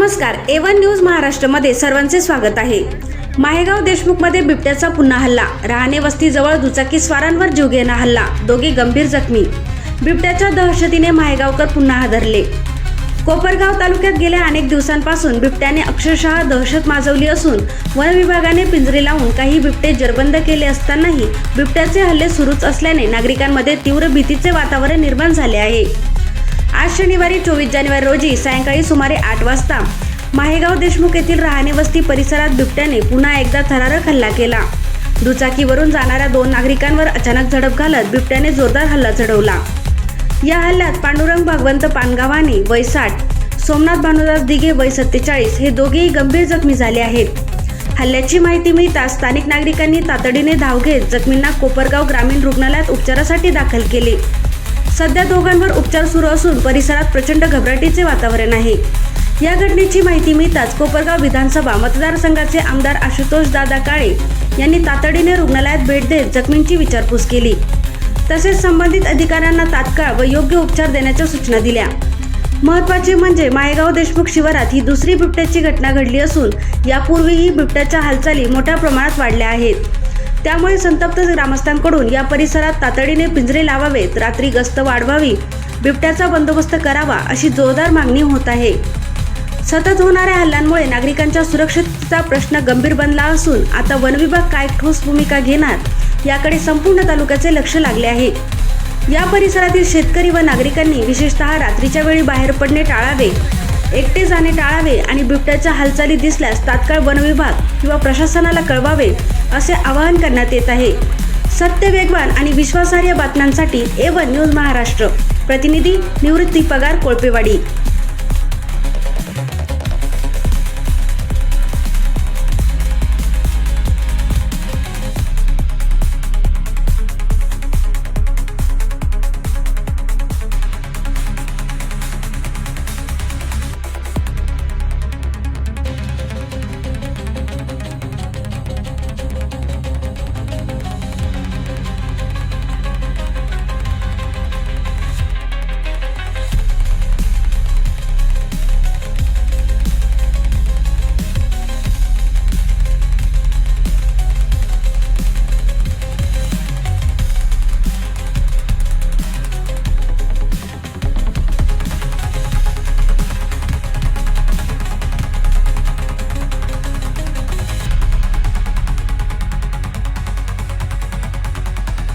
नमस्कार, A1 news महाराष्ट्रमध्ये सर्वांचे स्वागत आहे। माहेगाव देशमुखमध्ये बिबट्याचा पुन्हा हल्ला। राहणे वस्तीजवळ दुचाकीस्वारांवर जीवघेणा हल्ला, दोघे गंभीर जखमी। बिबट्याच्या दहशतीने माहेगावकर पुन्हा हादरले। कोपरगाव तालुक्यात गेल्या अनेक दिवसांपासून बिबट्याने अक्षरशः दहशत माजवली असून वन विभागाने पिंजरे लावून काही बिबटे जरबंद केले असतानाही बिबट्याचे हल्ले सुरूच असल्याने नागरिकांमध्ये तीव्र भीतीचे वातावरण निर्माण झाले आहे। आज शनिवारी 24 जानेवारी रोजी सायंकाळी सुमारे 8 वाजता माहेगाव देशमुख येथील राहणे वस्ती परिसरात बिबट्याने पुन्हा एकदा थरारक हल्ला केला। दुचाकीवरून जाणाऱ्या 2 नागरिकांवर अचानक झडप घालत बिबट्याने जोरदार हल्ला चढवला। या हल्ल्यात पांडुरंग भगवंत पानगावानी वय 60, सोमनाथ भानुदास दिघे वय 47 हे दोघेही गंभीर जखमी झाले आहेत। हल्ल्याची माहिती मिळताच स्थानिक नागरिकांनी तातडीने धाव घेत जखमींना कोपरगाव ग्रामीण रुग्णालयात उपचारासाठी दाखल केले। सध्या दोघांवर उपचार सुरू असून परिसरात प्रचंड घबराटीचे वातावरण आहे। या घटनेची माहिती मिळताच कोपरगाव विधानसभा मतदारसंघाचे आमदार आशुतोष दादा काळे यांनी तातडीने रुग्णालयात भेट देत जखमींची विचारपूस केली। तसेच संबंधित अधिकाऱ्यांना तात्काळ व योग्य उपचार देण्याच्या सूचना दिल्या। महत्त्वाचे म्हणजे माहेगाव देशमुख शिवारात ही दुसरी बिबट्याची घटना घडली असून यापूर्वीही बिबट्याच्या हालचाली मोठ्या प्रमाणात वाढल्या आहेत। त्यामुळे संतप्त ग्रामस्थांकडून या परिसरात तातडीने पिंजरे लावावेत, रात्री गस्त वाढवावी, बिबट्याचा बंदोबस्त करावा अशी जोरदार मागणी होत आहे। सतत होणाऱ्या हल्ल्यांमुळे नागरिकांच्या सुरक्षिततेचा प्रश्न गंभीर बनला असून आता वन विभाग काय ठोस भूमिका घेणार याकडे संपूर्ण तालुक्याचे लक्ष लागले आहे। या परिसरातील शेतकरी व नागरिकांनी विशेषतः रात्रीच्या वेळी बाहेर पडणे टाळावे, एकटे जाणे टाळावे आणि बिबट्याच्या हालचाली दिसल्यास तात्काळ वन विभाग किंवा प्रशासनाला कळवावे असे आवाहन करण्यात येत आहे। सत्य, वेगवान आणि विश्वासार्ह बातम्यांसाठी A1 न्यूज महाराष्ट्र, प्रतिनिधी निवृत्ती पगार, कोळपेवाडी।